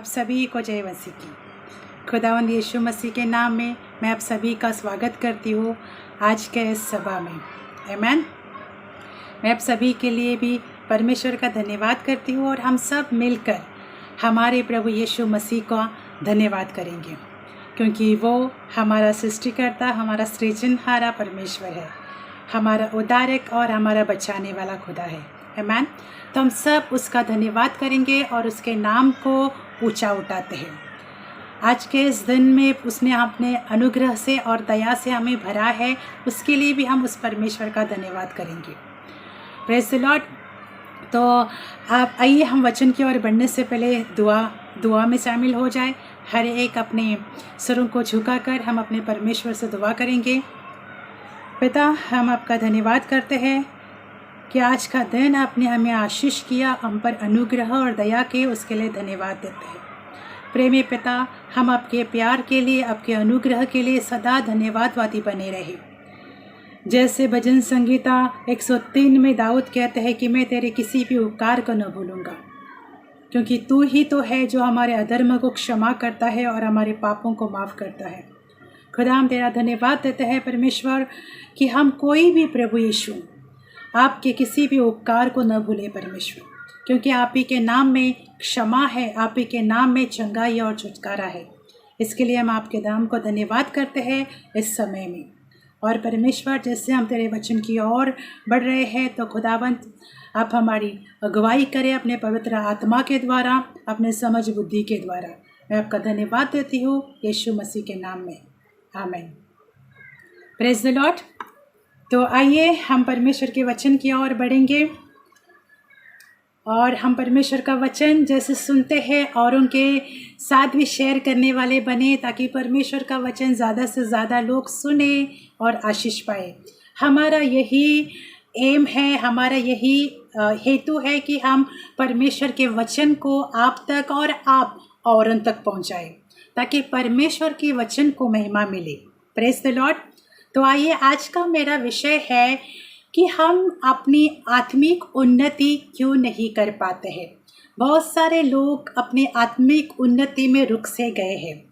आप सभी को जय मसीह की। खुदावंद यीशु मसीह के नाम में मैं आप सभी का स्वागत करती हूँ आज के इस सभा में। आमीन। मैं आप सभी के लिए भी परमेश्वर का धन्यवाद करती हूँ और हम सब मिलकर हमारे प्रभु यीशु मसीह का धन्यवाद करेंगे, क्योंकि वो हमारा सृष्टिकर्ता, हमारा सृजनहारा परमेश्वर है, हमारा उद्धारक और हमारा बचाने वाला खुदा है। आमीन। तो हम सब उसका धन्यवाद करेंगे और उसके नाम को ऊंचा उठाते हैं। आज के इस दिन में उसने अपने अनुग्रह से और दया से हमें भरा है, उसके लिए भी हम उस परमेश्वर का धन्यवाद करेंगे। Praise the Lord. तो आप आइए हम वचन की ओर बढ़ने से पहले दुआ में शामिल हो जाए। हर एक अपने सरों को झुकाकर हम अपने परमेश्वर से दुआ करेंगे। पिता, हम आपका धन्यवाद करते हैं कि आज का दिन आपने हमें आशीष किया, हम पर अनुग्रह और दया के, उसके लिए धन्यवाद देते हैं। प्रेमी पिता, हम आपके प्यार के लिए, आपके अनुग्रह के लिए सदा धन्यवादवादी बने रहे। जैसे भजन संगीता 103 में दाऊद कहते हैं कि मैं तेरे किसी भी उपकार को न भूलूंगा, क्योंकि तू ही तो है जो हमारे अधर्म को क्षमा करता है और हमारे पापों को माफ़ करता है। खुदा, हम तेरा धन्यवाद देते हैं परमेश्वर कि हम कोई भी प्रभु यीशु आपके किसी भी उपकार को न भूले परमेश्वर, क्योंकि आप ही के नाम में क्षमा है, आप ही के नाम में चंगाई और छुटकारा है। इसके लिए हम आपके नाम को धन्यवाद करते हैं इस समय में। और परमेश्वर, जैसे हम तेरे वचन की ओर बढ़ रहे हैं, तो खुदावंत आप हमारी अगुवाई करें अपने पवित्र आत्मा के द्वारा, अपने समझ बुद्धि के द्वारा। मैं आपका धन्यवाद देती हूँ यीशु मसीह के नाम में। आमीन। Praise the Lord. तो आइए हम परमेश्वर के वचन की ओर बढ़ेंगे और हम परमेश्वर का वचन जैसे सुनते हैं और उनके साथ भी शेयर करने वाले बने, ताकि परमेश्वर का वचन ज़्यादा से ज़्यादा लोग सुने और आशीष पाए। हमारा यही एम है, हमारा यही हेतु है कि हम परमेश्वर के वचन को आप तक और आप औरों तक पहुंचाएं, ताकि परमेश्वर के वचन को महिमा मिले। Praise the Lord. तो आइए, आज का मेरा विषय है कि हम अपनी आत्मिक उन्नति क्यों नहीं कर पाते हैं। बहुत सारे लोग अपनी आत्मिक उन्नति में रुक से गए हैं।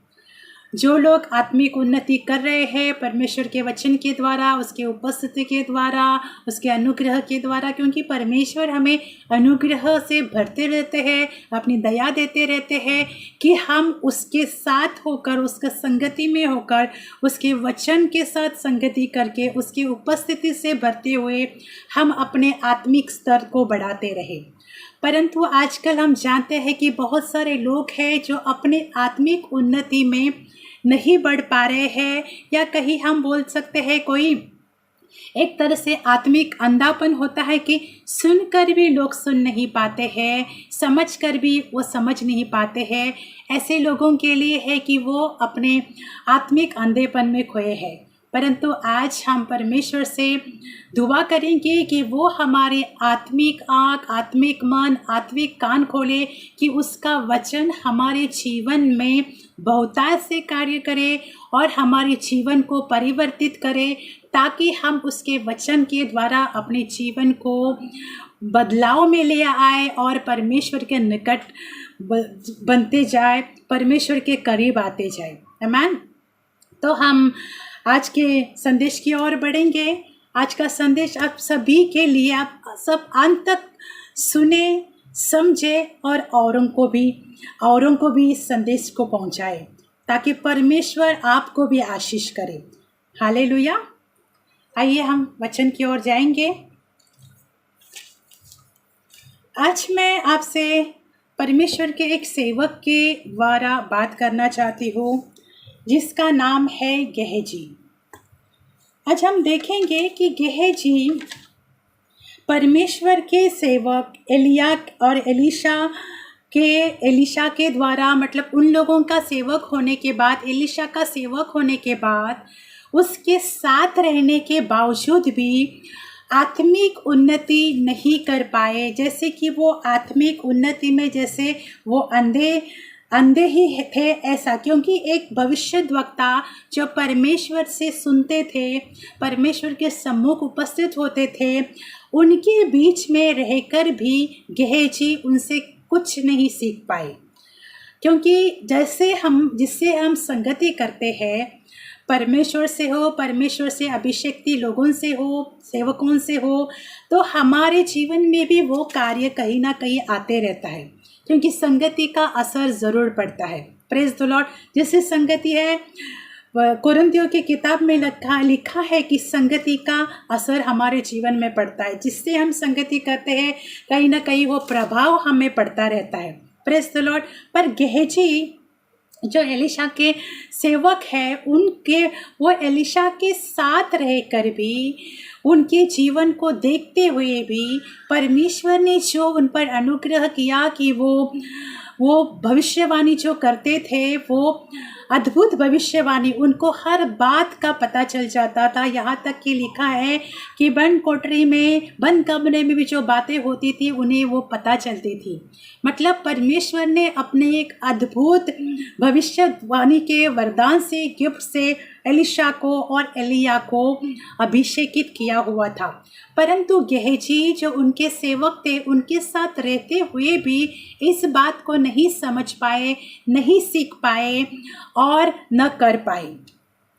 जो लोग आत्मिक उन्नति कर रहे हैं परमेश्वर के वचन के द्वारा, उसके उपस्थिति के द्वारा, उसके अनुग्रह के द्वारा, क्योंकि परमेश्वर हमें अनुग्रह से भरते रहते हैं, अपनी दया देते रहते हैं कि हम उसके साथ होकर, उसका संगति में होकर, उसके वचन के साथ संगति करके, उसकी उपस्थिति से भरते हुए हम अपने आत्मिक स्तर को बढ़ाते रहें। परंतु आजकल हम जानते हैं कि बहुत सारे लोग हैं जो अपने आत्मिक उन्नति में नहीं बढ़ पा रहे हैं, या कहीं हम बोल सकते हैं कोई एक तरह से आत्मिक अंधापन होता है कि सुनकर भी लोग सुन नहीं पाते हैं, समझकर भी वो समझ नहीं पाते हैं। ऐसे लोगों के लिए है कि वो अपने आत्मिक अंधेपन में खोए हैं। परंतु आज हम परमेश्वर से दुआ करेंगे कि वो हमारे आत्मिक आँख, आत्मिक मन, आत्मिक कान खोले, कि उसका वचन हमारे जीवन में बहुतायत से कार्य करे और हमारे जीवन को परिवर्तित करे, ताकि हम उसके वचन के द्वारा अपने जीवन को बदलाव में ले आए और परमेश्वर के निकट बनते जाए, परमेश्वर के करीब आते जाए। आमीन। तो हम आज के संदेश की ओर बढ़ेंगे। आज का संदेश आप सभी के लिए, आप सब अंत तक सुने, समझे और औरों को भी इस संदेश को पहुंचाए, ताकि परमेश्वर आपको भी आशीष करे। हालेलुया। आइए हम वचन की ओर जाएंगे। आज मैं आपसे परमेश्वर के एक सेवक के द्वारा बात करना चाहती हूँ, जिसका नाम है गेहजी। आज हम देखेंगे कि गेहजी परमेश्वर के सेवक एलिया और एलीशा के द्वारा, मतलब उन लोगों का सेवक होने के बाद, एलीशा का सेवक होने के बाद, उसके साथ रहने के बावजूद भी आत्मिक उन्नति नहीं कर पाए। जैसे कि वो आत्मिक उन्नति में जैसे वो अंधे ही थे, ऐसा, क्योंकि एक भविष्यद्वक्ता जो परमेश्वर से सुनते थे, परमेश्वर के सम्मुख उपस्थित होते थे, उनके बीच में रहकर भी गेहजी उनसे कुछ नहीं सीख पाए। क्योंकि जैसे हम जिससे हम संगति करते हैं, परमेश्वर से हो, परमेश्वर से अभिषेक्ति लोगों से हो, सेवकों से हो, तो हमारे जीवन में भी वो कार्य कहीं ना कहीं आते रहता है, क्योंकि संगति का असर ज़रूर पड़ता है। Praise the Lord. जैसे संगति है, कुरिन्थियों की किताब में लिखा है कि संगति का असर हमारे जीवन में पड़ता है। जिससे हम संगति करते हैं कहीं ना कहीं वो प्रभाव हमें पड़ता रहता है। Praise the Lord. पर गेहजी जो एलिशा के सेवक हैं, वो एलिशा के साथ रहकर भी, उनके जीवन को देखते हुए भी परमेश्वर ने जो उन पर अनुग्रह किया कि वो भविष्यवाणी जो करते थे, वो अद्भुत भविष्यवाणी, उनको हर बात का पता चल जाता था। यहाँ तक कि लिखा है कि बंद कोठरी में, बंद कमरे में भी जो बातें होती थी उन्हें वो पता चलती थी। मतलब परमेश्वर ने अपने एक अद्भुत भविष्यवाणी के वरदान से, गिफ्ट से एलिशा को और एलिया को अभिषेकित किया हुआ था। परंतु गेहजी जो उनके सेवक थे, उनके साथ रहते हुए भी इस बात को नहीं समझ पाए, नहीं सीख पाए और न कर पाए।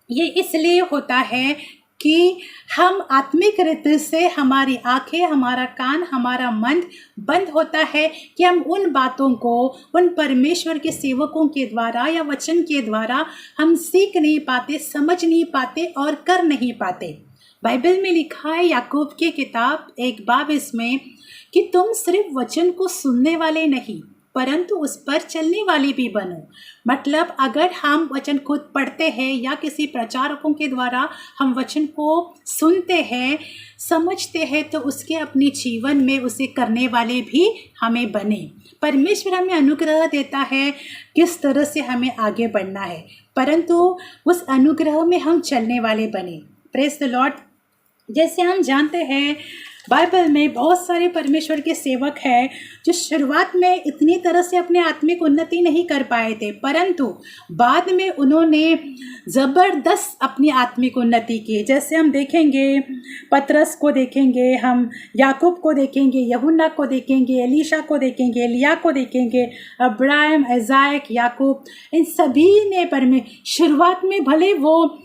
ये इसलिए होता है कि हम आत्मिक रीति से, हमारी आंखें, हमारा कान, हमारा मन बंद होता है कि हम उन बातों को, उन परमेश्वर के सेवकों के द्वारा या वचन के द्वारा हम सीख नहीं पाते, समझ नहीं पाते और कर नहीं पाते। बाइबल में लिखा है याकूब की किताब 1:22 में कि तुम सिर्फ वचन को सुनने वाले नहीं परंतु उस पर चलने वाले भी बनो। मतलब अगर हम वचन खुद पढ़ते हैं या किसी प्रचारकों के द्वारा हम वचन को सुनते हैं, समझते हैं, तो उसके अपने जीवन में उसे करने वाले भी हमें बने। परमेश्वर हमें अनुग्रह देता है किस तरह से हमें आगे बढ़ना है, परंतु उस अनुग्रह में हम चलने वाले बने। Praise the Lord. जैसे हम जानते हैं बाइबल में बहुत सारे परमेश्वर के सेवक हैं जो शुरुआत में इतनी तरह से अपने आत्मिक उन्नति नहीं कर पाए थे, परंतु बाद में उन्होंने ज़बरदस्त अपनी आत्मिक उन्नति की। जैसे हम देखेंगे पतरस को देखेंगे, हम याकूब को देखेंगे, यूहन्ना को देखेंगे, एलीशा को देखेंगे, एलिया को देखेंगे, अब्राहम, इज़ाक, याकूब, इन सभी ने शुरुआत में भले वो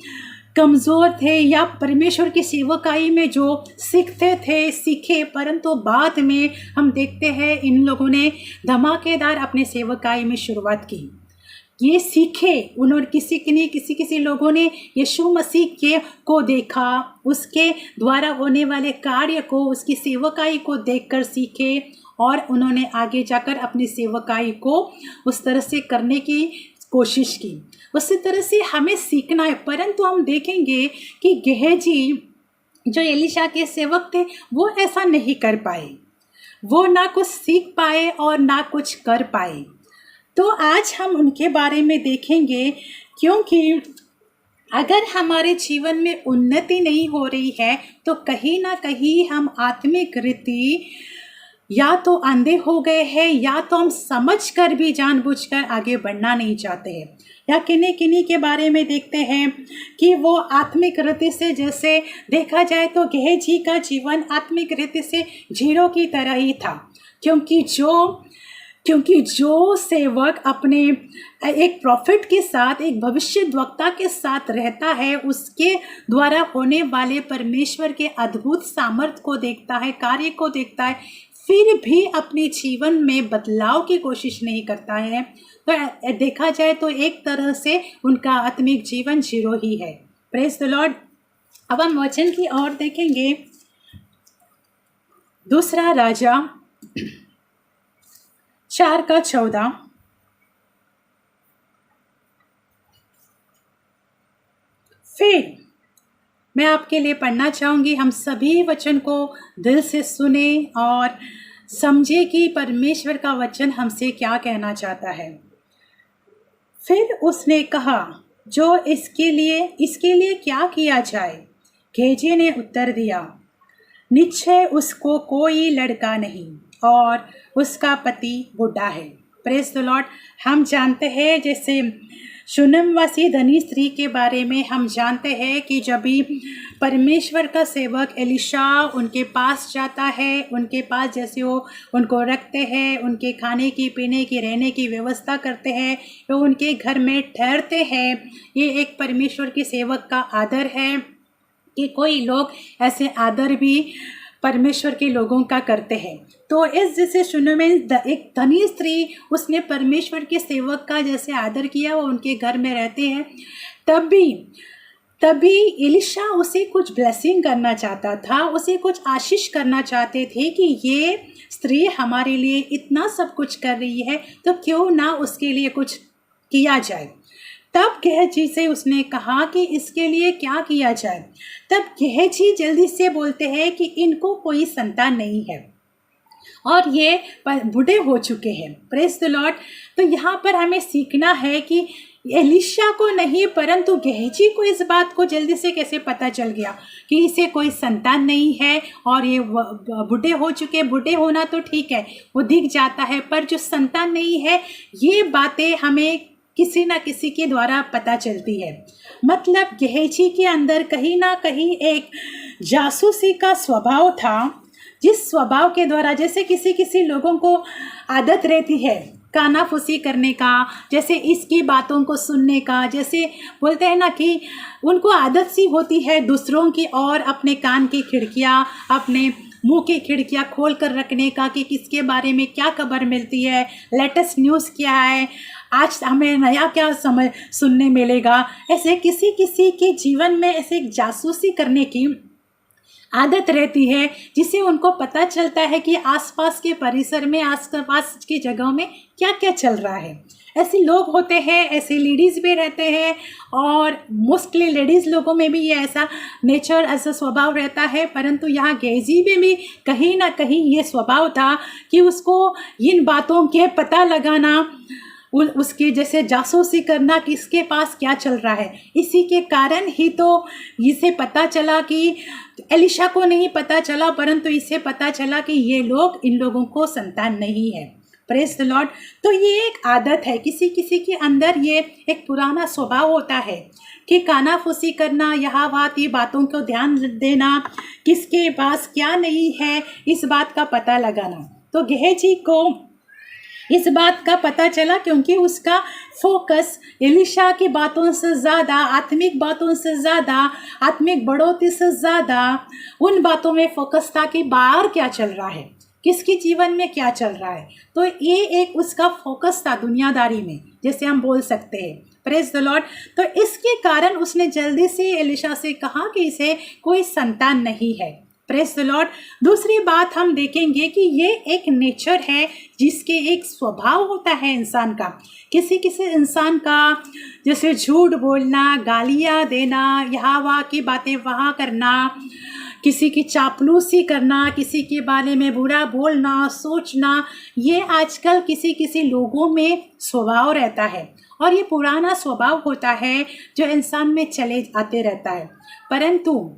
कमज़ोर थे या परमेश्वर की सेवकाई में जो सीखे, परंतु बाद में हम देखते हैं इन लोगों ने धमाकेदार अपने सेवकाई में शुरुआत की। ये सीखे उन्होंने, किसी लोगों ने यीशु मसीह को देखा, उसके द्वारा होने वाले कार्य को, उसकी सेवकाई को देखकर सीखे और उन्होंने आगे जाकर अपनी सेवकाई को उस तरह से करने की कोशिश की। उसी तरह से हमें सीखना है। परंतु हम देखेंगे कि गेहजी जो एलिशा के सेवक थे वो ऐसा नहीं कर पाए, वो ना कुछ सीख पाए और ना कुछ कर पाए। तो आज हम उनके बारे में देखेंगे, क्योंकि अगर हमारे जीवन में उन्नति नहीं हो रही है तो कहीं ना कहीं हम आत्मिक रीति या तो अंधे हो गए हैं या तो हम समझकर भी जानबूझकर आगे बढ़ना नहीं चाहते हैं। या किन्हीं के बारे में देखते हैं कि वो आत्मिक रीति से, जैसे देखा जाए तो गेहजी का जीवन आत्मिक रीति से जीरो की तरह ही था, क्योंकि जो सेवक अपने एक प्रॉफिट के साथ, एक भविष्यद्वक्ता के साथ रहता है, उसके द्वारा होने वाले परमेश्वर के अद्भुत सामर्थ्य को देखता है, कार्य को देखता है, फिर भी अपने जीवन में बदलाव की कोशिश नहीं करता है, तो देखा जाए तो एक तरह से उनका आत्मिक जीवन जीरो ही है। Praise the Lord. अब हम वचन की ओर देखेंगे। दूसरा राजा 4:14। फिर मैं आपके लिए पढ़ना चाहूँगी। हम सभी वचन को दिल से सुने और समझे कि परमेश्वर का वचन हमसे क्या कहना चाहता है। फिर उसने कहा, जो इसके लिए क्या किया जाए? गेहजी ने उत्तर दिया, निश्चय उसको कोई लड़का नहीं और उसका पति बूढ़ा है। Praise the Lord. हम जानते हैं जैसे शूनेमवासी धनी स्त्री के बारे में हम जानते हैं कि जब भी परमेश्वर का सेवक एलिशा उनके पास जाता है, उनके पास जैसे वो उनको रखते हैं, उनके खाने की, पीने की, रहने की व्यवस्था करते हैं, वो उनके घर में ठहरते हैं, ये एक परमेश्वर के सेवक का आदर है कि कोई लोग ऐसे आदर भी परमेश्वर के लोगों का करते हैं। तो इस जैसे शूनेम एक धनी स्त्री, उसने परमेश्वर के सेवक का जैसे आदर किया, वो उनके घर में रहते हैं। तभी एलिशा उसे कुछ ब्लेसिंग करना चाहता था, उसे कुछ आशीष करना चाहते थे कि ये स्त्री हमारे लिए इतना सब कुछ कर रही है, तो क्यों ना उसके लिए कुछ किया जाए। तब गेहजी से उसने कहा कि इसके लिए क्या किया जाए। तब गेहजी जल्दी से बोलते हैं कि इनको कोई संतान नहीं है और ये बूढ़े हो चुके हैं। Praise the Lord. तो यहाँ पर हमें सीखना है कि एलिशा को नहीं परंतु गेहजी को इस बात को जल्दी से कैसे पता चल गया कि इसे कोई संतान नहीं है और ये बूढ़े हो चुके। बूढ़े होना तो ठीक है, वो दिख जाता है, पर जो संतान नहीं है, ये बातें हमें किसी ना किसी के द्वारा पता चलती है। मतलब गेहजी के अंदर कहीं ना कहीं एक जासूसी का स्वभाव था, जिस स्वभाव के द्वारा जैसे किसी लोगों को आदत रहती है कानाफूसी करने का, जैसे इसकी बातों को सुनने का, जैसे बोलते हैं ना कि उनको आदत सी होती है दूसरों की और अपने कान की खिड़कियाँ, अपने मुंह की खिड़कियाँ खोल कर रखने का कि किसके बारे में क्या खबर मिलती है, लेटेस्ट न्यूज़ क्या है, आज हमें नया क्या समझ सुनने मिलेगा। ऐसे किसी के जीवन में ऐसे जासूसी करने की आदत रहती है, जिससे उनको पता चलता है कि आसपास के परिसर में, आसपास की जगहों में क्या क्या चल रहा है। ऐसे लोग होते हैं, ऐसे लेडीज़ भी रहते हैं और मोस्टली लेडीज़ लोगों में भी ये ऐसा नेचर, ऐसा स्वभाव रहता है। परंतु यहाँ गेहजी में भी कहीं ना कहीं ये स्वभाव था कि उसको इन बातों के पता लगाना, उसके जैसे जासूसी करना कि इसके पास क्या चल रहा है। इसी के कारण ही तो इसे पता चला कि एलिशा को नहीं पता चला, परंतु इसे पता चला कि ये लोग, इन लोगों को संतान नहीं है। Praise the Lord. तो ये एक आदत है, किसी के अंदर ये एक पुराना स्वभाव होता है कि कानाफूसी करना, यहाँ वहाँ की बातों को ध्यान देना, किसके पास क्या नहीं है, इस बात का पता लगाना। तो गेहजी को इस बात का पता चला क्योंकि उसका फोकस एलिशा की बातों से ज़्यादा, आत्मिक बातों से ज़्यादा, आत्मिक बढ़ोतरी से ज़्यादा उन बातों में फोकस था कि बाहर क्या चल रहा है, किसके जीवन में क्या चल रहा है। तो ये एक उसका फोकस था दुनियादारी में, जैसे हम बोल सकते हैं। Praise the Lord. तो इसके कारण उसने जल्दी से एलिशा से कहा कि इसे कोई संतान नहीं है। Praise the Lord. दूसरी बात हम देखेंगे कि ये एक नेचर है, जिसके एक स्वभाव होता है इंसान का। किसी इंसान का जैसे झूठ बोलना, गालियाँ देना, यहाँ वहाँ की बातें वहाँ करना, किसी की चापलूसी करना, किसी के बारे में बुरा बोलना, सोचना, ये आजकल किसी लोगों में स्वभाव रहता है और ये पुराना स्वभाव होता है जो इंसान में चले आते रहता है। परंतु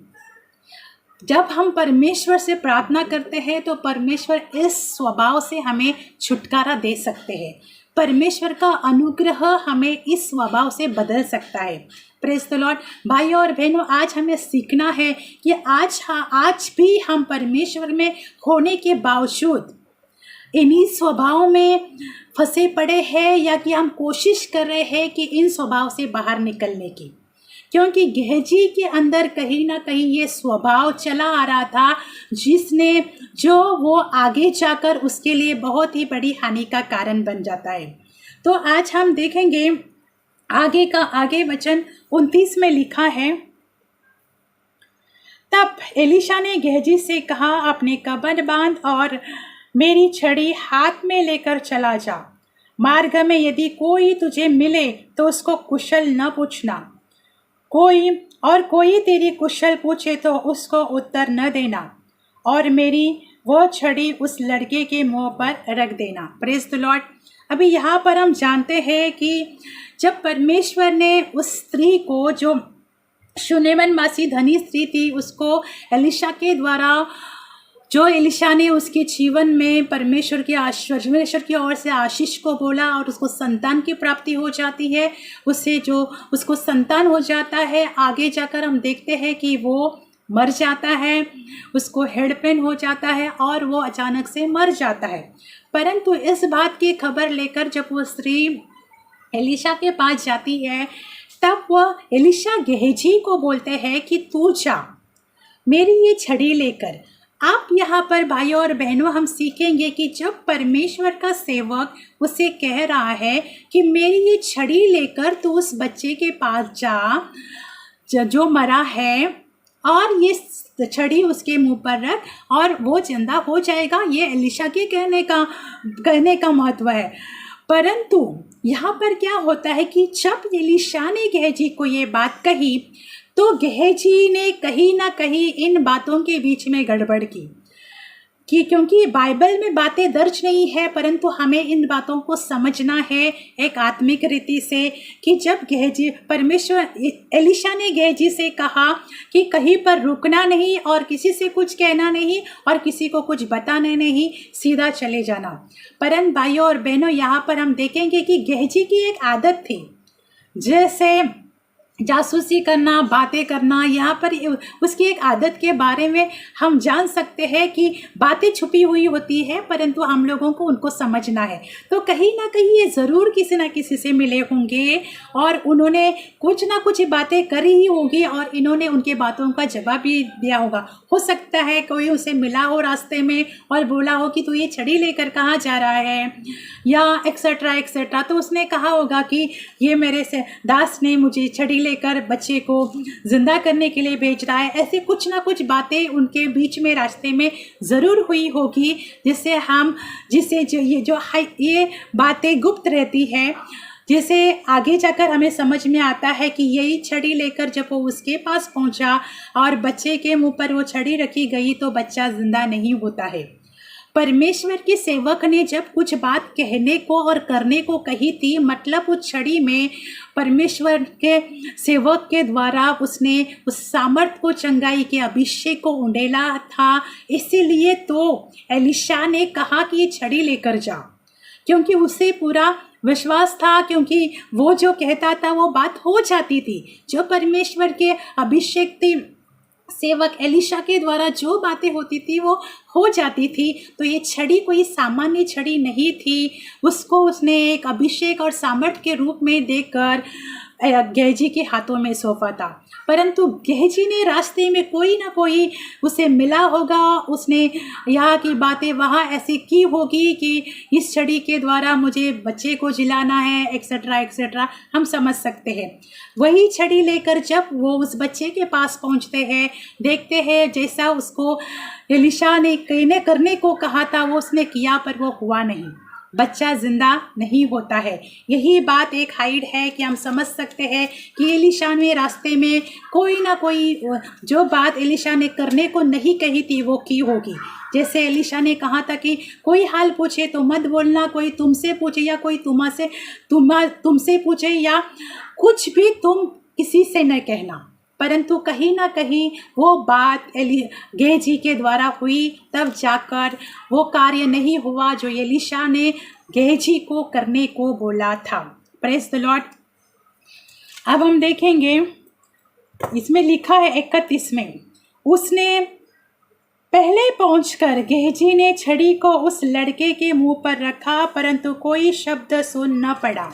जब हम परमेश्वर से प्रार्थना करते हैं तो परमेश्वर इस स्वभाव से हमें छुटकारा दे सकते हैं। परमेश्वर का अनुग्रह हमें इस स्वभाव से बदल सकता है। Praise the Lord. भाई और बहनों, आज हमें सीखना है कि आज भी हम परमेश्वर में होने के बावजूद इन्हीं स्वभाव में फंसे पड़े हैं या कि हम कोशिश कर रहे हैं कि इन स्वभाव से बाहर निकलने की। क्योंकि गेहजी के अंदर कहीं ना कहीं ये स्वभाव चला आ रहा था, जो वो आगे जाकर उसके लिए बहुत ही बड़ी हानि का कारण बन जाता है। तो आज हम देखेंगे आगे वचन 29 में लिखा है, तब एलिशा ने गेहजी से कहा, अपने कमर बांध और मेरी छड़ी हाथ में लेकर चला जा। मार्ग में यदि कोई तुझे मिले तो उसको कुशल न पूछना, कोई तेरी कुशल पूछे तो उसको उत्तर न देना, और मेरी वो छड़ी उस लड़के के मुंह पर रख देना। Praise the Lord. अभी यहाँ पर हम जानते हैं कि जब परमेश्वर ने उस स्त्री को, जो शूनेमवासी धनी स्त्री थी, उसको एलिशा के द्वारा जो एलिशा ने उसके जीवन में परमेश्वर की ओर से आशीष को बोला और उसको संतान की प्राप्ति हो जाती है, उससे जो उसको संतान हो जाता है, आगे जाकर हम देखते हैं कि वो मर जाता है, उसको हेड पेन हो जाता है और वो अचानक से मर जाता है। परंतु इस बात की खबर लेकर जब वो स्त्री एलिशा के पास जाती है, तब वह एलिशा गेहजी को बोलते हैं कि तू जा मेरी ये छड़ी लेकर। आप यहाँ पर भाइयों और बहनों हम सीखेंगे कि जब परमेश्वर का सेवक उसे कह रहा है कि मेरी ये छड़ी लेकर तू उस बच्चे के पास जा जो मरा है और ये छड़ी उसके मुंह पर रख और वो जिंदा हो जाएगा, ये एलिशा के कहने का महत्व है। परंतु यहाँ पर क्या होता है कि जब एलिशा ने गेहजी को ये बात कही तो गेहजी ने कहीं ना कहीं इन बातों के बीच में गड़बड़ की क्योंकि बाइबल में बातें दर्ज नहीं है, परंतु हमें इन बातों को समझना है एक आत्मिक रीति से कि जब एलिशा ने गेहजी से कहा कि कहीं पर रुकना नहीं और किसी से कुछ कहना नहीं और किसी को कुछ बताना नहीं, सीधा चले जाना। परंतु भाइयों और बहनों, यहाँ पर हम देखेंगे कि गेहजी की एक आदत थी, जैसे जासूसी करना, बातें करना। यहाँ पर उसकी एक आदत के बारे में हम जान सकते हैं कि बातें छुपी हुई होती है, परंतु हम लोगों को उनको समझना है। तो कहीं ना कहीं ये ज़रूर किसी ना किसी से मिले होंगे और उन्होंने कुछ ना कुछ बातें करी ही होगी और इन्होंने उनके बातों का जवाब भी दिया होगा। हो सकता है कोई उसे मिला हो रास्ते में और बोला हो कि तू ये छड़ी लेकर कहाँ जा रहा है या एक्सेट्रा एक्सेट्रा, तो उसने कहा होगा कि ये मेरे से दास ने मुझे छड़ी लेकर बच्चे को जिंदा करने के लिए भेज रहा है। ऐसे कुछ ना कुछ बातें उनके बीच में रास्ते में ज़रूर हुई होगी, जिससे ये बातें गुप्त रहती है, जिसे आगे जाकर हमें समझ में आता है कि यही छड़ी लेकर जब वो उसके पास पहुंचा और बच्चे के मुंह पर वो छड़ी रखी गई तो बच्चा जिंदा नहीं होता है। परमेश्वर के सेवक ने जब कुछ बात कहने को और करने को कही थी, मतलब उस छड़ी में परमेश्वर के सेवक के द्वारा उसने उस सामर्थ को, चंगाई के अभिषेक को उंडेला था। इसीलिए तो एलिशा ने कहा कि ये छड़ी लेकर जा, क्योंकि उसे पूरा विश्वास था, क्योंकि वो जो कहता था वो बात हो जाती थी। जो परमेश्वर के अभिषेक थी, सेवक एलिशा के द्वारा जो बातें होती थी वो हो जाती थी। तो ये छड़ी कोई सामान्य छड़ी नहीं थी, उसको उसने एक अभिषेक और सामर्थ के रूप में देकर गेहजी के हाथों में सौंपा था। परंतु गेहजी ने रास्ते में कोई ना कोई उसे मिला होगा, उसने यहाँ की बातें वहाँ ऐसी की होगी कि इस छड़ी के द्वारा मुझे बच्चे को जिलाना है, एक्सेट्रा एक्सेट्रा, हम समझ सकते हैं। वही छड़ी लेकर जब वो उस बच्चे के पास पहुँचते हैं, देखते हैं जैसा उसको एलिशा ने करने को कहा था वो उसने किया, पर वो हुआ नहीं, बच्चा जिंदा नहीं होता है। यही बात एक हाइड है कि हम समझ सकते हैं कि एलिशा ने रास्ते में कोई ना कोई जो बात एलिशा ने करने को नहीं कही थी वो की होगी। जैसे एलिशा ने कहा था कि कोई हाल पूछे तो मत बोलना, कोई तुमसे पूछे या कोई तुमसे पूछे या कुछ भी तुम किसी से न कहना। परंतु कहीं ना कहीं वो बात गेहजी के द्वारा हुई, तब जाकर वो कार्य नहीं हुआ जो एलिशा ने गेहजी को करने को बोला था। Praise the Lord. अब हम देखेंगे, इसमें लिखा है 31 में, उसने पहले पहुंचकर गेहजी ने छड़ी को उस लड़के के मुंह पर रखा, परंतु कोई शब्द सुन न पड़ा,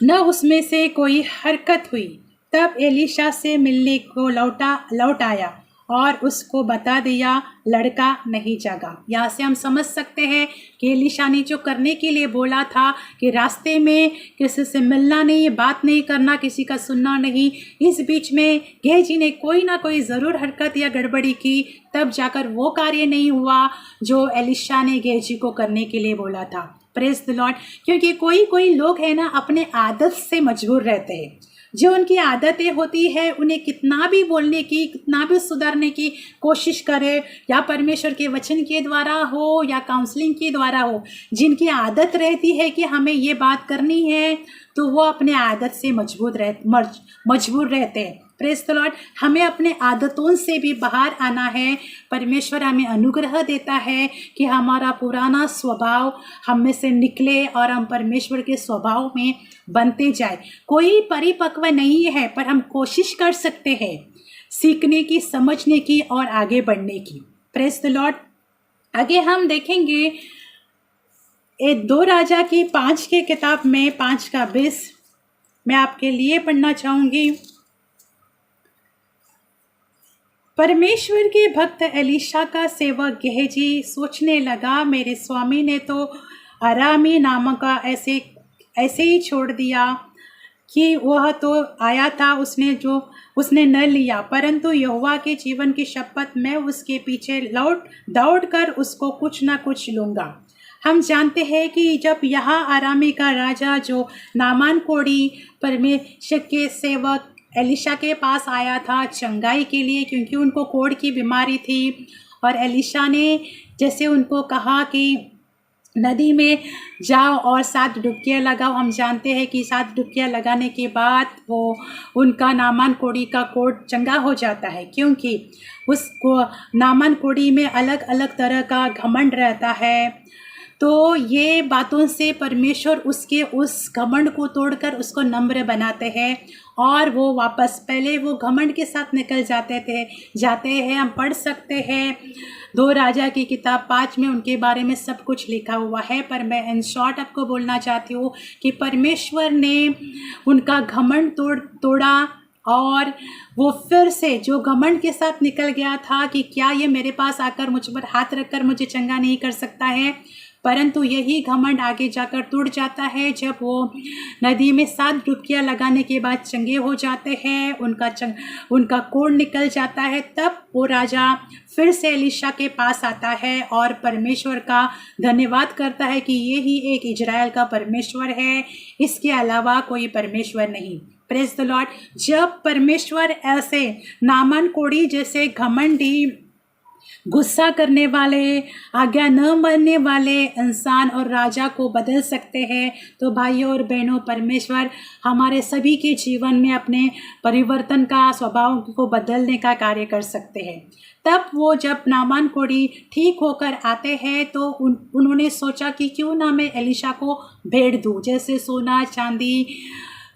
न उसमें से कोई हरकत हुई। तब एलिशा से मिलने को लौट आया और उसको बता दिया, लड़का नहीं जागा। यहाँ से हम समझ सकते हैं कि एलिशा ने जो करने के लिए बोला था कि रास्ते में किसी से मिलना नहीं, बात नहीं करना, किसी का सुनना नहीं, इस बीच में गेहजी ने कोई ना कोई ज़रूर हरकत या गड़बड़ी की, तब जाकर वो कार्य नहीं हुआ जो एलिशा ने गेहजी को करने के लिए बोला था। Praise the Lord. क्योंकि कोई लोग हैं ना, अपने आदत से मजबूर रहते हैं। जो उनकी आदतें होती है, उन्हें कितना भी बोलने की, कितना भी सुधारने की कोशिश करे, या परमेश्वर के वचन के द्वारा हो या काउंसलिंग के द्वारा हो, जिनकी आदत रहती है कि हमें ये बात करनी है, तो वो अपने आदत से मजबूर रहते हैं। Praise the Lord. हमें अपने आदतों से भी बाहर आना है। परमेश्वर हमें अनुग्रह देता है कि हमारा पुराना स्वभाव हम में से निकले और हम परमेश्वर के स्वभाव में बनते जाए। कोई परिपक्व नहीं है, पर हम कोशिश कर सकते हैं सीखने की, समझने की और आगे बढ़ने की। Praise the Lord. आगे हम देखेंगे 2 राजा की 5 के किताब में 5 का 20 मैं आपके लिए पढ़ना चाहूँगी। परमेश्वर के भक्त एलीशा का सेवक गेहजी सोचने लगा, मेरे स्वामी ने तो अरामी नामक का ऐसे ही छोड़ दिया कि वह तो आया था, उसने न लिया, परंतु यहोवा के जीवन की शपथ मैं उसके पीछे दौड़ कर उसको कुछ ना कुछ लूँगा। हम जानते हैं कि जब यहाँ अरामी का राजा जो नामान कोढ़ी परमेश्वर के सेवक एलीशा के पास आया था चंगाई के लिए, क्योंकि उनको कोढ़ की बीमारी थी, और एलीशा ने जैसे उनको कहा कि नदी में जाओ और 7 डुबकियाँ लगाओ। हम जानते हैं कि 7 डुबकियाँ लगाने के बाद वो उनका नामान कोढ़ी का कोढ़ चंगा हो जाता है, क्योंकि उसको नामान कोढ़ी में अलग अलग तरह का घमंड रहता है। तो ये बातों से परमेश्वर उसके उस घमंड को तोड़कर उसको नम्र बनाते हैं, और वो वापस पहले वो घमंड के साथ निकल जाते हैं। हम पढ़ सकते हैं 2 राजा की किताब 5 में उनके बारे में सब कुछ लिखा हुआ है, पर मैं इन शॉर्ट आपको बोलना चाहती हूँ कि परमेश्वर ने उनका घमंड तोड़ा, और वो फिर से जो घमंड के साथ निकल गया था कि क्या ये मेरे पास आकर मुझ पर हाथ रखकर मुझे चंगा नहीं कर सकता है, परंतु यही घमंड आगे जाकर टूट जाता है जब वो नदी में 7 डुबकियाँ लगाने के बाद चंगे हो जाते हैं, उनका कोढ़ निकल जाता है। तब वो राजा फिर से एलीशा के पास आता है और परमेश्वर का धन्यवाद करता है कि ये ही एक इजराइल का परमेश्वर है, इसके अलावा कोई परमेश्वर नहीं। Praise the Lord. जब परमेश्वर ऐसे नामान कोढ़ी जैसे घमंडी, गुस्सा करने वाले, आज्ञा न मानने वाले इंसान और राजा को बदल सकते हैं, तो भाइयों और बहनों परमेश्वर हमारे सभी के जीवन में अपने परिवर्तन का, स्वभाव को बदलने का कार्य कर सकते हैं। तब वो जब नामान कोढ़ी ठीक होकर आते हैं तो उन्होंने सोचा कि क्यों ना मैं एलीशा को भेंट दूँ, जैसे सोना चांदी,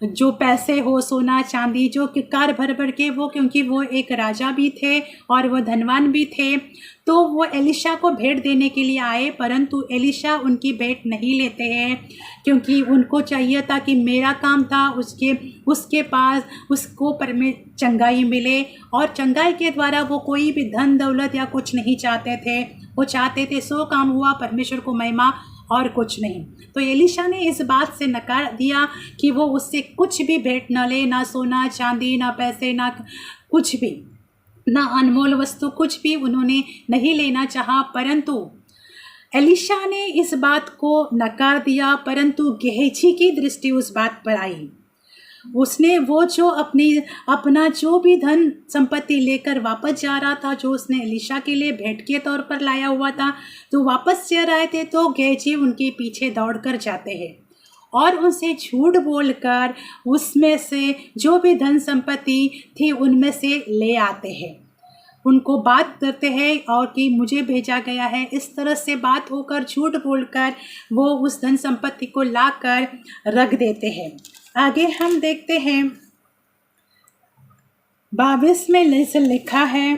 जो पैसे हो, सोना चांदी, जो कार भर भर के वो, क्योंकि वो एक राजा भी थे और वो धनवान भी थे, तो वो एलीशा को भेंट देने के लिए आए, परंतु एलीशा उनकी भेंट नहीं लेते हैं, क्योंकि उनको चाहिए था कि मेरा काम था उसके पास उसको चंगाई मिले, और चंगाई के द्वारा वो कोई भी धन दौलत या कुछ नहीं चाहते थे। वो चाहते थे 100 काम हुआ, परमेश्वर को महिमा और कुछ नहीं। तो एलीशा ने इस बात से नकार दिया कि वो उससे कुछ भी भेंट न ले, ना सोना चांदी, ना पैसे, ना कुछ भी, ना अनमोल वस्तु, कुछ भी उन्होंने नहीं लेना चाहा। परंतु एलीशा ने इस बात को नकार दिया, परंतु गेहजी की दृष्टि उस बात पर आई। उसने वो जो अपना जो भी धन संपत्ति लेकर वापस जा रहा था, जो उसने एलीशा के लिए भेंट के तौर पर लाया हुआ था, तो वापस जा रहे थे, तो गेहजी उनके पीछे दौड़कर जाते हैं और उनसे झूठ बोलकर उसमें से जो भी धन संपत्ति थी उनमें से ले आते हैं। उनको बात करते हैं और कि मुझे भेजा गया है, इस तरह से बात होकर झूठ बोलकर वो उस धन संपत्ति को लाकर रख देते हैं। आगे हम देखते हैं 22 में लिखा है,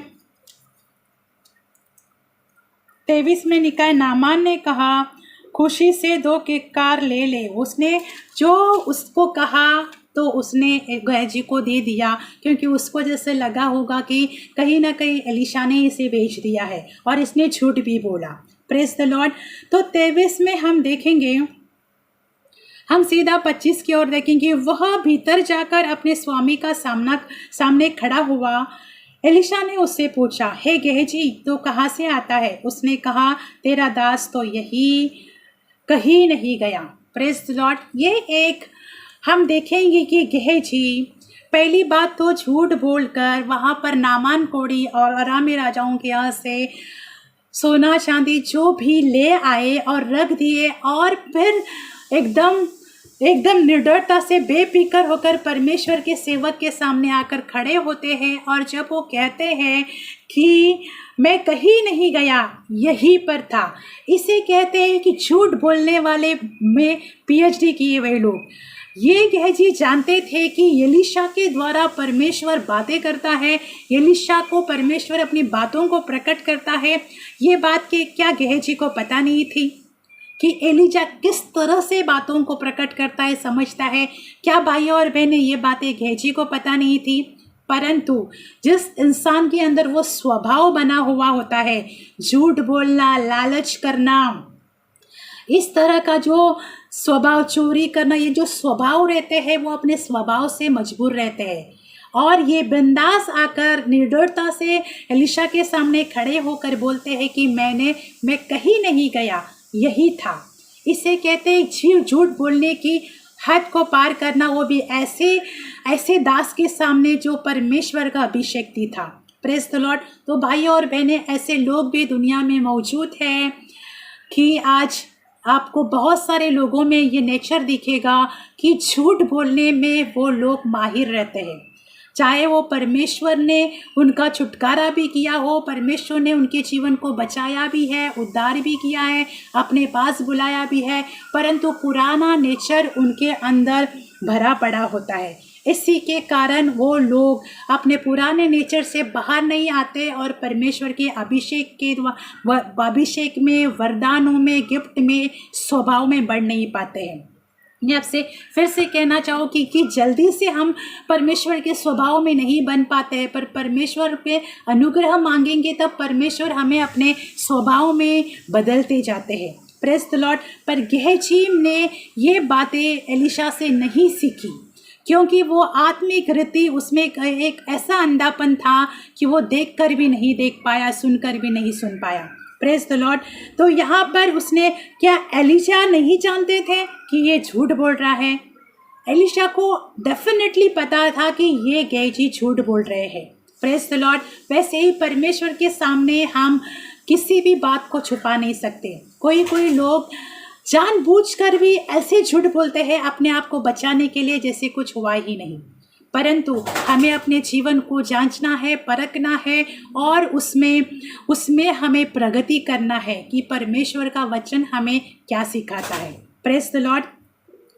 23 में लिखा है, नामान ने कहा खुशी से 2 किक्कार ले ले। उसने जो उसको कहा तो उसने गेहजी को दे दिया, क्योंकि उसको जैसे लगा होगा कि कहीं ना कहीं एलीशा ने इसे बेच दिया है, और इसने झूठ भी बोला। Praise the Lord. तो 23 में हम देखेंगे, हम सीधा 25 की ओर देखेंगे। वह भीतर जाकर अपने स्वामी का सामने खड़ा हुआ। एलीशा ने उससे पूछा, हे गेहजी, तो कहाँ से आता है? उसने कहा, तेरा दास तो यही कहीं नहीं गया। Praise the Lord. ये एक हम देखेंगे कि गेहजी पहली बात तो झूठ बोलकर वहाँ पर नामान कोढ़ी और अरामी राजाओं के यहाँ से सोना चांदी जो भी ले आए और रख दिए, और फिर एकदम एकदम निर्डरता से बेफिक्र होकर परमेश्वर के सेवक के सामने आकर खड़े होते हैं और जब वो कहते हैं कि मैं कहीं नहीं गया, यहीं पर था। इसे कहते हैं कि झूठ बोलने वाले में पीएचडी किए हुए लोग। ये गेहजी जानते थे कि एलीशा के द्वारा परमेश्वर बातें करता है, एलीशा को परमेश्वर अपनी बातों को प्रकट करता है। ये बात के क्या गेहजी को पता नहीं थी कि एलीशा किस तरह से बातों को प्रकट करता है, समझता है? क्या भाई और बहनें, ये बातें गेहजी को पता नहीं थी? परंतु जिस इंसान के अंदर वो स्वभाव बना हुआ होता है, झूठ बोलना, लालच करना, इस तरह का जो स्वभाव, चोरी करना, ये जो स्वभाव रहते हैं वो अपने स्वभाव से मजबूर रहते हैं। और ये बिंदास आकर निर्डरता से एलीशा के सामने खड़े होकर बोलते हैं कि मैं कहीं नहीं गया, यही था। इसे कहते हैं झूठ बोलने की हद को पार करना, वो भी ऐसे दास के सामने जो परमेश्वर का अभिषेक्ति था। Praise the Lord. तो भाई और बहनें, ऐसे लोग भी दुनिया में मौजूद हैं कि आज आपको बहुत सारे लोगों में ये नेचर दिखेगा कि झूठ बोलने में वो लोग माहिर रहते हैं। चाहे वो परमेश्वर ने उनका छुटकारा भी किया हो, परमेश्वर ने उनके जीवन को बचाया भी है, उद्धार भी किया है, अपने पास बुलाया भी है, परंतु पुराना नेचर उनके अंदर भरा पड़ा होता है। इसी के कारण वो लोग अपने पुराने नेचर से बाहर नहीं आते और परमेश्वर के अभिषेक में, वरदानों में, गिफ्ट में, स्वभाव में बढ़ नहीं पाते हैं। मैं आपसे फिर से कहना चाहूँ कि जल्दी से हम परमेश्वर के स्वभाव में नहीं बन पाते हैं, पर परमेश्वर पे अनुग्रह मांगेंगे तब परमेश्वर हमें अपने स्वभाव में बदलते जाते हैं। Praise the Lord. पर गेहजी ने ये बातें एलीशा से नहीं सीखी, क्योंकि वो आत्मिक रीति उसमें एक ऐसा अंधापन था कि वो देखकर भी नहीं देख पाया, सुनकर भी नहीं सुन पाया। Praise the Lord. तो यहाँ पर उसने, क्या एलीशा नहीं जानते थे कि ये झूठ बोल रहा है? एलीशा को डेफिनेटली पता था कि ये गेहजी झूठ बोल रहे हैं। Praise the Lord. वैसे ही परमेश्वर के सामने हम किसी भी बात को छुपा नहीं सकते। कोई लोग जानबूझकर भी ऐसे झूठ बोलते हैं अपने आप को बचाने के लिए जैसे कुछ हुआ ही नहीं। परंतु हमें अपने जीवन को जांचना है, परखना है और उसमें हमें प्रगति करना है कि परमेश्वर का वचन हमें क्या सिखाता है। Praise the Lord.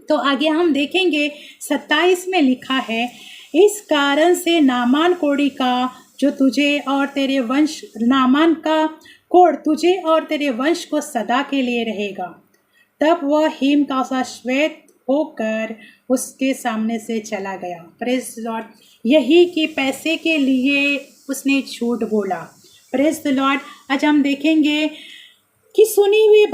तो आगे हम देखेंगे 27 में लिखा है, इस कारण से नामान कोढ़ी का जो तुझे और तेरे वंश, नामान का कोढ़ तुझे और तेरे वंश को सदा के लिए रहेगा। तब वह हिम का सा श्वेत होकर उसके सामने से चला गया। Praise Lord. यही कि पैसे के लिए उसने झूठ बोला। Praise the Lord. आज हम देखेंगे कि सुनी हुई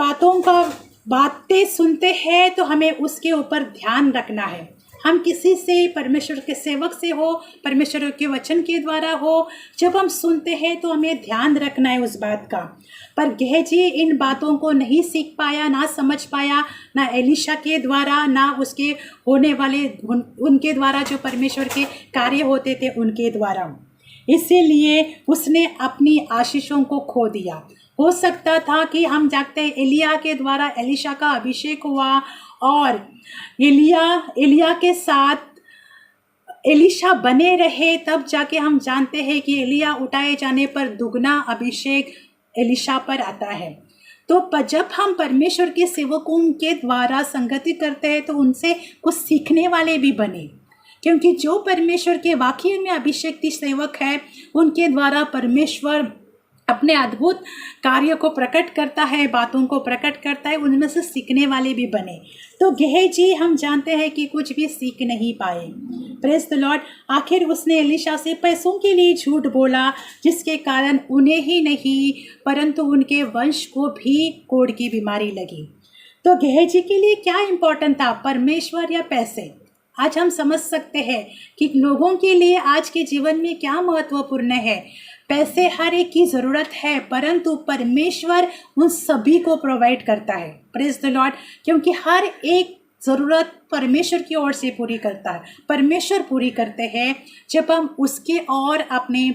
बातें सुनते हैं तो हमें उसके ऊपर ध्यान रखना है। हम किसी से, परमेश्वर के सेवक से हो, परमेश्वर के वचन के द्वारा हो, जब हम सुनते हैं तो हमें ध्यान रखना है उस बात का। पर गेहजी इन बातों को नहीं सीख पाया, ना समझ पाया, ना एलीशा के द्वारा, ना उसके होने वाले उनके द्वारा, जो परमेश्वर के कार्य होते थे उनके द्वारा। इसीलिए उसने अपनी आशीषों को खो दिया। हो सकता था कि हम जानते हैं एलिया के द्वारा एलीशा का अभिषेक हुआ और एलिया के साथ एलीशा बने रहे, तब जाके हम जानते हैं कि एलिया उठाए जाने पर दुगना अभिषेक एलीशा पर आता है। तो जब हम परमेश्वर के सेवकों के द्वारा संगति करते हैं तो उनसे कुछ सीखने वाले भी बने, क्योंकि जो परमेश्वर के वाकई में अभिषेक सेवक है उनके द्वारा परमेश्वर अपने अद्भुत कार्य को प्रकट करता है, बातों को प्रकट करता है, उनमें से सीखने वाले भी बने। तो गेहजी हम जानते हैं कि कुछ भी सीख नहीं पाए। Praise the Lord. आखिर उसने एलीशा से पैसों के लिए झूठ बोला, जिसके कारण उन्हें ही नहीं परंतु उनके वंश को भी कोढ़ की बीमारी लगी। तो गेहजी के लिए क्या इम्पोर्टेंट था, परमेश्वर या पैसे? आज हम समझ सकते हैं कि लोगों के लिए आज के जीवन में क्या महत्वपूर्ण है। पैसे हर एक की ज़रूरत है, परंतु परमेश्वर उन सभी को प्रोवाइड करता है। Praise the Lord. क्योंकि हर एक ज़रूरत परमेश्वर की ओर से पूरी करता है, परमेश्वर पूरी करते हैं। जब हम उसके और अपने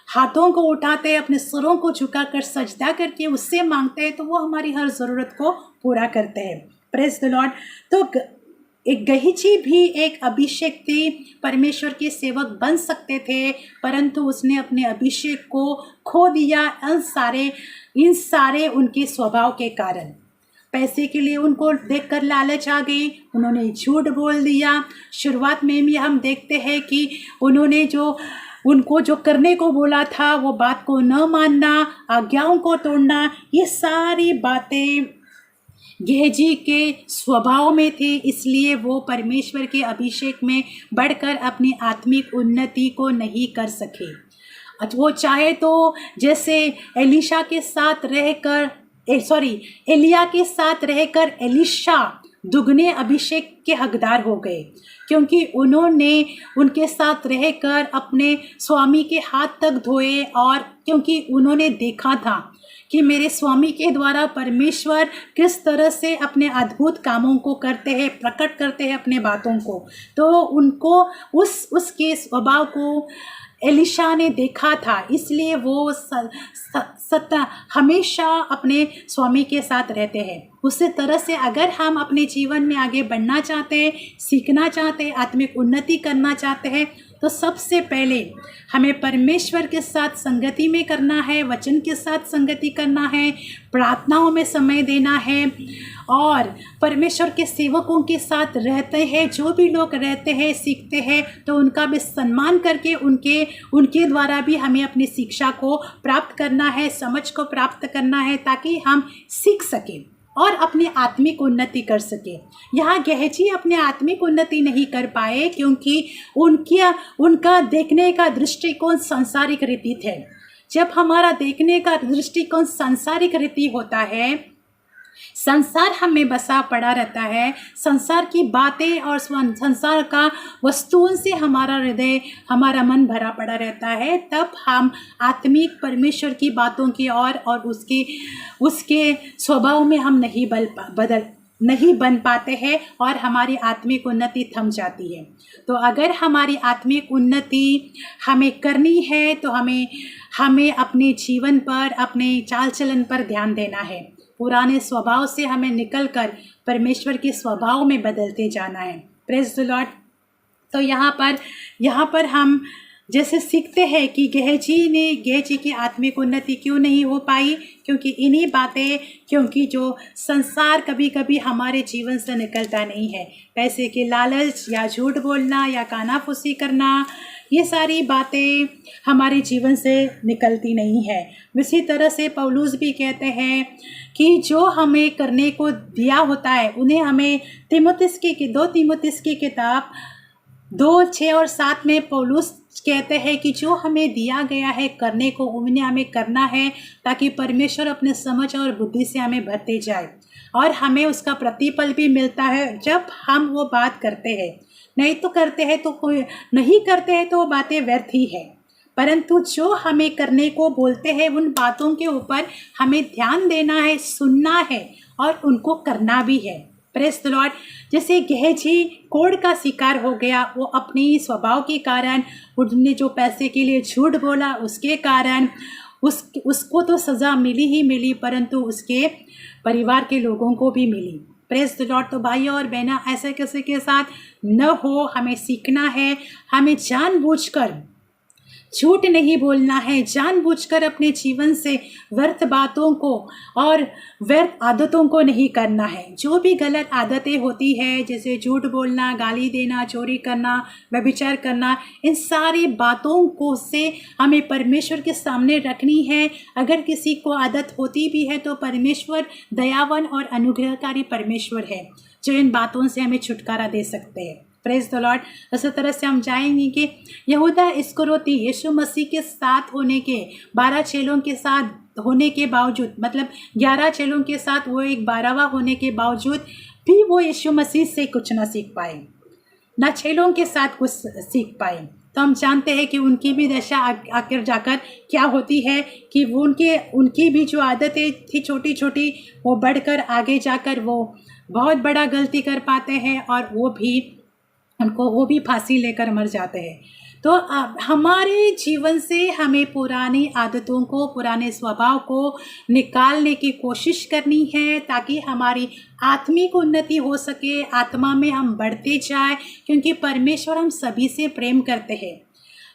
हाथों को उठाते हैं, अपने सरों को झुकाकर सजदा करके उससे मांगते हैं, तो वो हमारी हर ज़रूरत को पूरा करते हैं। Praise the Lord. तो एक गेहजी भी एक अभिषेक थी, परमेश्वर के सेवक बन सकते थे, परंतु उसने अपने अभिषेक को खो दिया इन सारे उनके स्वभाव के कारण। पैसे के लिए उनको देखकर लालच आ गई, उन्होंने झूठ बोल दिया। शुरुआत में भी हम देखते हैं कि उन्होंने उनको जो करने को बोला था वो बात को न मानना, आज्ञाओं को तोड़ना, ये सारी बातें गेहजी के स्वभाव में थी। इसलिए वो परमेश्वर के अभिषेक में बढ़कर अपनी आत्मिक उन्नति को नहीं कर सके। वो चाहे तो जैसे एलिया के साथ रहकर एलिशा दुगने अभिषेक के हकदार हो गए, क्योंकि उन्होंने उनके साथ रहकर अपने स्वामी के हाथ तक धोए, और क्योंकि उन्होंने देखा था कि मेरे स्वामी के द्वारा परमेश्वर किस तरह से अपने अद्भुत कामों को करते हैं, प्रकट करते हैं अपने बातों को, तो उनको उसके स्वभाव को एलिशा ने देखा था। इसलिए वो हमेशा अपने स्वामी के साथ रहते हैं। उसी तरह से अगर हम अपने जीवन में आगे बढ़ना चाहते हैं, सीखना चाहते हैं, आत्मिक उन्नति करना चाहते हैं, तो सबसे पहले हमें परमेश्वर के साथ संगति में करना है, वचन के साथ संगति करना है, प्रार्थनाओं में समय देना है, और परमेश्वर के सेवकों के साथ रहते हैं। जो भी लोग रहते हैं, सीखते हैं, तो उनका भी सम्मान करके उनके द्वारा भी हमें अपनी शिक्षा को प्राप्त करना है, समझ को प्राप्त करना है, ताकि हम सीख सकें और अपनी आत्मिक उन्नति कर सके। यहाँ गेहजी अपने आत्मिक उन्नति नहीं कर पाए, क्योंकि उनका देखने का दृष्टिकोण सांसारिक रीति थे। जब हमारा देखने का दृष्टिकोण सांसारिक रीति होता है, संसार हमें बसा पड़ा रहता है, संसार की बातें और संसार का वस्तुओं से हमारा हृदय, हमारा मन भरा पड़ा रहता है, तब हम आत्मिक परमेश्वर की बातों की और उसके स्वभाव में हम नहीं बन पाते हैं, और हमारी आत्मिक उन्नति थम जाती है। तो अगर हमारी आत्मिक उन्नति हमें करनी है, तो हमें अपने जीवन पर, अपने चाल चलन पर ध्यान देना है। पुराने स्वभाव से हमें निकलकर परमेश्वर के स्वभाव में बदलते जाना है। Praise the Lord. तो यहाँ पर हम जैसे सीखते हैं कि गेहजी की आत्मिक उन्नति क्यों नहीं हो पाई, क्योंकि इन्हीं बातें, क्योंकि जो संसार कभी कभी हमारे जीवन से निकलता नहीं है। पैसे के लालच, या झूठ बोलना, या कानाफूसी करना, ये सारी बातें हमारे जीवन से निकलती नहीं है। इसी तरह से पौलुस भी कहते हैं कि जो हमें करने को दिया होता है, उन्हें हमें 2 तीमुथियुस की किताब 2:6 और 7 में पौलुस कहते हैं कि जो हमें दिया गया है करने को, उन्हें हमें करना है, ताकि परमेश्वर अपने समझ और बुद्धि से हमें भरते जाए, और हमें उसका प्रतिफल भी मिलता है जब हम वो बात करते हैं। नहीं करते हैं तो वो बातें व्यर्थ ही है, परंतु जो हमें करने को बोलते हैं, उन बातों के ऊपर हमें ध्यान देना है, सुनना है, और उनको करना भी है। Praise the Lord. जैसे गेहजी कोढ़ का शिकार हो गया, वो अपने ही स्वभाव के कारण, उन्होंने जो पैसे के लिए झूठ बोला, उसके कारण उसको तो सज़ा मिली ही मिली, परंतु उसके परिवार के लोगों को भी मिली। Praise the Lord. तो भाइयों और बहना, ऐसे किसी के साथ न हो। हमें सीखना है, हमें जानबूझकर झूठ नहीं बोलना है, जानबूझकर अपने जीवन से व्यर्थ बातों को और व्यर्थ आदतों को नहीं करना है। जो भी गलत आदतें होती है, जैसे झूठ बोलना, गाली देना, चोरी करना, व्यभिचार करना, इन सारी बातों को से हमें परमेश्वर के सामने रखनी है। अगर किसी को आदत होती भी है, तो परमेश्वर दयावान और अनुग्रहकारी परमेश्वर है, जो इन बातों से हमें छुटकारा दे सकते हैं। Praise the Lord. इसी तरह से हम जाएंगे कि यहूदा इस्करियोती यीशु मसीह के साथ होने के 12 चेलों के साथ होने के बावजूद, मतलब 11 चेलों के साथ वो एक 12वां होने के बावजूद भी वो यीशु मसीह से कुछ ना सीख पाए, ना चेलों के साथ कुछ सीख पाए। तो हम जानते हैं कि उनकी भी दशा आखिर जाकर क्या होती है, कि वो उनकी भी जो आदतें थी छोटी छोटी, वो बढ़कर आगे जाकर वो बहुत बड़ा गलती कर पाते हैं, और वो भी फांसी लेकर मर जाते हैं। तो हमारे जीवन से हमें पुरानी आदतों को, पुराने स्वभाव को निकालने की कोशिश करनी है, ताकि हमारी आत्मिक उन्नति हो सके, आत्मा में हम बढ़ते जाए, क्योंकि परमेश्वर हम सभी से प्रेम करते हैं।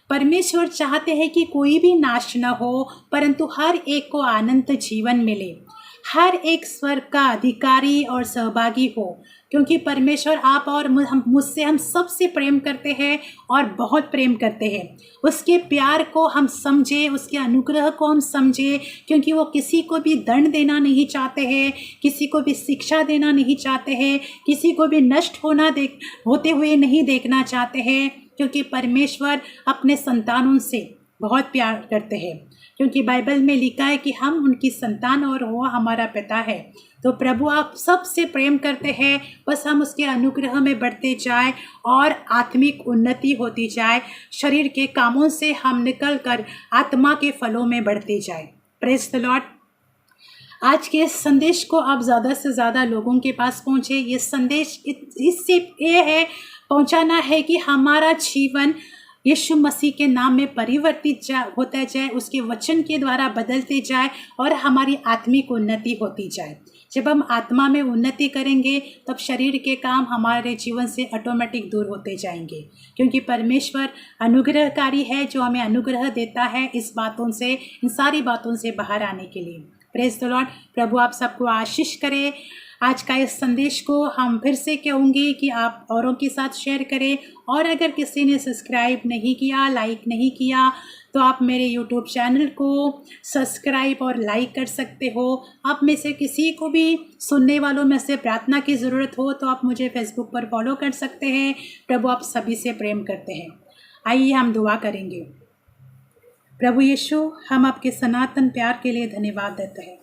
परमेश्वर चाहते हैं कि कोई भी नाश न हो, परंतु हर एक को अनंत जीवन मिले, हर एक स्वर्ग का अधिकारी और सहभागी हो, क्योंकि परमेश्वर आप और मुझसे, हम सबसे प्रेम करते हैं और बहुत प्रेम करते हैं। उसके प्यार को हम समझे, उसके अनुग्रह को हम समझे, क्योंकि वो किसी को भी दंड देना नहीं चाहते हैं, किसी को भी शिक्षा देना नहीं चाहते हैं, किसी को भी नष्ट होते हुए नहीं देखना चाहते हैं, क्योंकि परमेश्वर अपने संतानों से बहुत प्यार करते हैं, क्योंकि बाइबल में लिखा है कि हम उनकी संतान और वो हमारा पिता है। तो प्रभु आप सबसे प्रेम करते हैं, बस हम उसके अनुग्रह में बढ़ते जाए और आत्मिक उन्नति होती जाए, शरीर के कामों से हम निकल कर आत्मा के फलों में बढ़ते जाए। Praise the Lord. आज के इस संदेश को आप ज़्यादा से ज़्यादा लोगों के पास पहुँचे। ये संदेश इससे ये है, पहुँचाना है कि हमारा जीवन यीशु मसीह के नाम में परिवर्तित होता जाए, उसके वचन के द्वारा बदलते जाए और हमारी आत्मिक उन्नति होती जाए। जब हम आत्मा में उन्नति करेंगे तब शरीर के काम हमारे जीवन से ऑटोमेटिक दूर होते जाएंगे, क्योंकि परमेश्वर अनुग्रहकारी है, जो हमें अनुग्रह देता है इस बातों से, इन सारी बातों से बाहर आने के लिए। Praise the Lord. प्रभु आप सबको आशीष करे। आज का इस संदेश को हम फिर से कहूँगी कि आप औरों के साथ शेयर करें, और अगर किसी ने सब्सक्राइब नहीं किया, लाइक नहीं किया, तो आप मेरे यूट्यूब चैनल को सब्सक्राइब और लाइक कर सकते हो। आप में से किसी को भी सुनने वालों में से प्रार्थना की ज़रूरत हो तो आप मुझे फेसबुक पर फॉलो कर सकते हैं। प्रभु आप सभी से प्रेम करते हैं। आइए हम दुआ करेंगे। प्रभु यीशु, हम आपके सनातन प्यार के लिए धन्यवाद देते हैं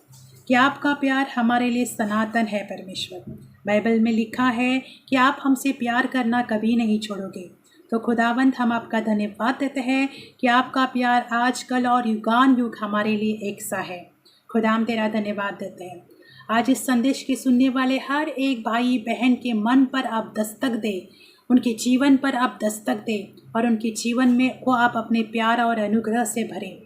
कि आपका प्यार हमारे लिए सनातन है। परमेश्वर, बाइबल में लिखा है कि आप हमसे प्यार करना कभी नहीं छोड़ोगे। तो खुदावंत, हम आपका धन्यवाद देते हैं कि आपका प्यार आज, कल और युगान युग हमारे लिए एक सा है। खुदा, हम तेरा धन्यवाद देते हैं। आज इस संदेश के सुनने वाले हर एक भाई बहन के मन पर आप दस्तक दे, उनके जीवन पर आप दस्तक दे, और उनके जीवन में वो आप अपने प्यार और अनुग्रह से भरें।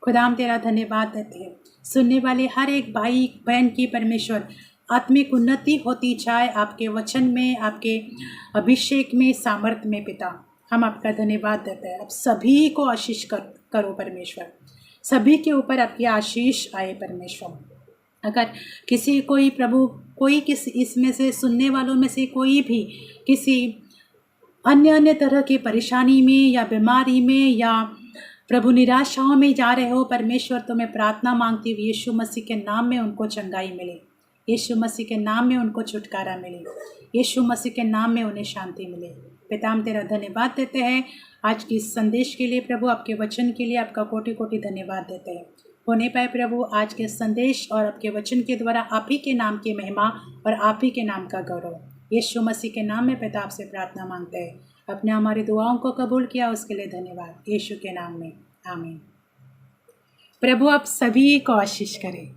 खुदा, हम तेरा धन्यवाद देते हैं। सुनने वाले हर एक भाई बहन की परमेश्वर आत्मिक उन्नति होती जाए आपके वचन में, आपके अभिषेक में, सामर्थ्य में। पिता, हम आपका धन्यवाद देते हैं। अब सभी को आशीष करो परमेश्वर, सभी के ऊपर आपकी आशीष आए परमेश्वर। अगर किसी कोई किसी इसमें से सुनने वालों में से कोई भी किसी अन्य तरह की परेशानी में या बीमारी में या प्रभु निराशाओं में जा रहे हो परमेश्वर, तो मैं प्रार्थना मांगती हूँ यीशु मसीह के नाम में उनको चंगाई मिले, यीशु मसीह के नाम में उनको छुटकारा मिले, यीशु मसीह के नाम में उन्हें शांति मिले। पिता, हम तेरा धन्यवाद देते हैं आज की इस संदेश के लिए। प्रभु, आपके वचन के लिए आपका कोटि कोटि धन्यवाद देते हैं। होने पाए प्रभु आज के संदेश और आपके वचन के द्वारा आप ही के नाम की महिमा और आप ही के नाम का गौरव। यीशु मसीह के नाम में पिता आपसे प्रार्थना मांगते हैं। अपने हमारी दुआओं को कबूल किया, उसके लिए धन्यवाद। यीशु के नाम में आमीन। प्रभु आप सभी को आशीष करें।